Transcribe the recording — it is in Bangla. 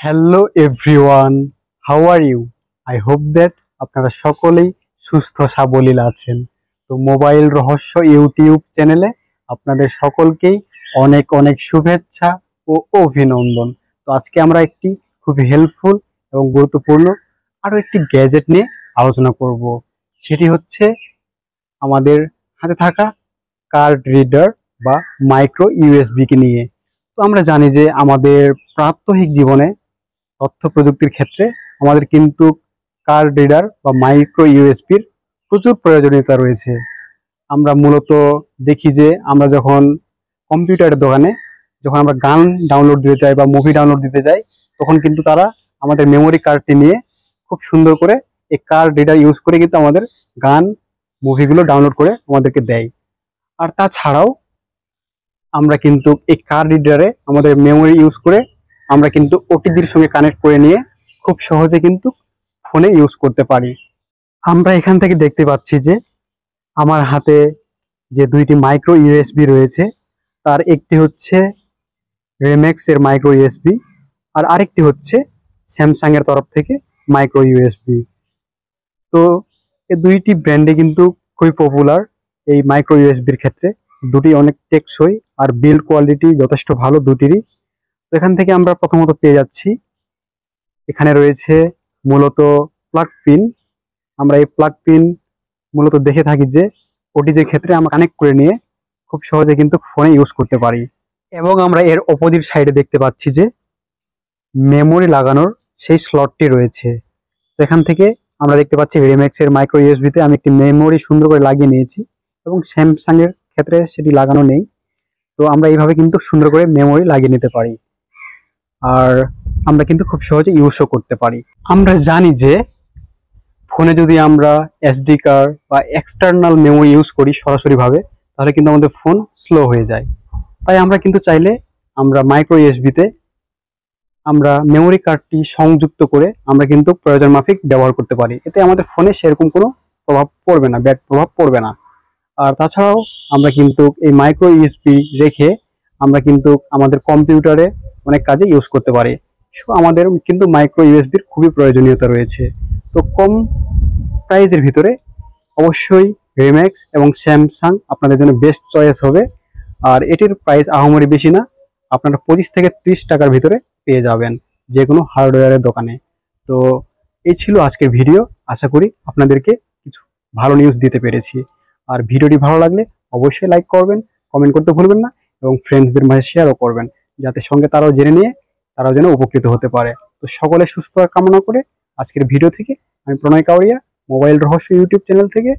Hello everyone, how are you? I hope that আপনারা সকলেই সুস্থ সাবলীল আছেন। তো মোবাইল রহস্য ইউটিউব চ্যানেলে আপনাদের সকলকেই অনেক অনেক শুভেচ্ছা ও অভিনন্দন। তো আজকে আমরা একটি খুব হেল্পফুল এবং গুরুত্বপূর্ণ আরও একটি গ্যাজেট নিয়ে আলোচনা করব। সেটি হচ্ছে আমাদের হাতে থাকা কার্ড রিডার বা মাইক্রো ইউএসবি কে নিয়ে। তো আমরা জানি যে আমাদের প্রাত্যহিক জীবনে তথ্য প্রযুক্তির ক্ষেত্রে আমাদের কিন্তু কার্ড রিডার বা মাইক্রো ইউএসবির প্রচুর প্রয়োজনীয়তা রয়েছে। আমরা মূলত দেখি যে আমরা যখন কম্পিউটারের দোকানে যখন আমরা গান ডাউনলোড দিতে চাই বা মুভি ডাউনলোড দিতে চাই, তখন কিন্তু তারা আমাদের মেমোরি কার্ডটি নিয়ে খুব সুন্দর করে এই কার্ড রিডার ইউজ করে কিন্তু আমাদের গান মুভিগুলো ডাউনলোড করে আমাদেরকে দেয়। আর তাছাড়াও আমরা কিন্তু এই কার্ড রিডারে আমাদের মেমোরি ইউজ করে আমরা কিন্তু ওটিজির সঙ্গে কানেক্ট করে নিয়ে খুব সহজে কিন্তু ফোনে ইউজ করতে পারি। আমরা এখান থেকে দেখতে পাচ্ছি যে আমার হাতে যে দুইটি মাইক্রো ইউএসবি রয়েছে, তার একটি হচ্ছে রেম্যাক্স এর মাইক্রো ইউএসবি আর আরেকটি হচ্ছে স্যামসাং এর তরফ থেকে মাইক্রো ইউএসবি। তো এই দুইটি ব্র্যান্ডে কিন্তু খুবই পপুলার এই মাইক্রো ইউএসবির ক্ষেত্রে। দুটি অনেক টেকসই আর বিল্ড কোয়ালিটি যথেষ্ট ভালো দুটিরই। তো এখান থেকে আমরা প্রথমত পেয়ে যাচ্ছি, এখানে রয়েছে মূলত প্লাগ পিন। আমরা এই প্লাগ পিন মূলত দেখে থাকি যে ওটিজির ক্ষেত্রে আমরা কানেক্ট করে নিয়ে খুব সহজে কিন্তু ফোনে ইউজ করতে পারি। এবং আমরা এর অপোজিট সাইডে দেখতে পাচ্ছি যে মেমোরি লাগানোর সেই স্লটটি রয়েছে। তো এখান থেকে আমরা দেখতে পাচ্ছি রিম্যাক্স এর মাইক্রো ইউএসবিতে আমি একটি মেমোরি সুন্দর করে লাগিয়ে নিয়েছি এবং স্যামসাং এর ক্ষেত্রে সেটি লাগানো নেই। তো আমরা এইভাবে কিন্তু সুন্দর করে মেমোরি লাগিয়ে নিতে পারি আর আমরা কিন্তু খুব সহজে ইউজও করতে পারি। আমরা জানি যে ফোনে যদি আমরা এসডি কার্ড বা এক্সটার্নাল মেমোরি ইউজ করি সরাসরিভাবে, তাহলে কিন্তু আমাদের ফোন স্লো হয়ে যায়। তাই আমরা কিন্তু চাইলে আমরা মাইক্রো ইউএসবিতে আমরা মেমোরি কার্ডটি সংযুক্ত করে আমরা কিন্তু প্রয়োজন মাফিক ব্যবহার করতে পারি। এতে আমাদের ফোনে সেরকম কোনো প্রভাব পড়বে না, ব্যাড প্রভাব পড়বে না। আর তাছাড়াও আমরা কিন্তু এই মাইক্রো ইউএসবি রেখে আমরা কিন্তু আমাদের কম্পিউটারে অনেক কাজে ইউজ করতে পারি। সো আমাদের কিন্তু মাইক্রো ইউএসবির খুবই প্রয়োজনীয়তা রয়েছে। তো কম প্রাইজের ভিতরে অবশ্যই রিম্যাক্স এবং স্যামসাং আপনাদের জন্য বেস্ট চয়েস হবে। আর এটির প্রাইস আহামরি বেশি না, আপনারা 25 থেকে 30 টাকার ভিতরে পেয়ে যাবেন যে কোনো হার্ডওয়্যারের দোকানে। তো এই ছিল আজকের ভিডিও। আশা করি আপনাদেরকে কিছু ভালো নিউজ দিতে পেরেছি। আর ভিডিওটি ভালো লাগলে অবশ্যই লাইক করবেন, কমেন্ট করতে ভুলবেন না এবং ফ্রেন্ডসদের মাঝে শেয়ারও করবেন, যাতে সঙ্গে তারাও জেনে নিয়ে তারাও যেন উপকৃত হতে পারে। তো সকলে সুস্থতা কামনা করে আজকের ভিডিও থেকে আমি প্রণয় কাওরিয়া মোবাইল রহস্য ইউটিউব চ্যানেল থেকে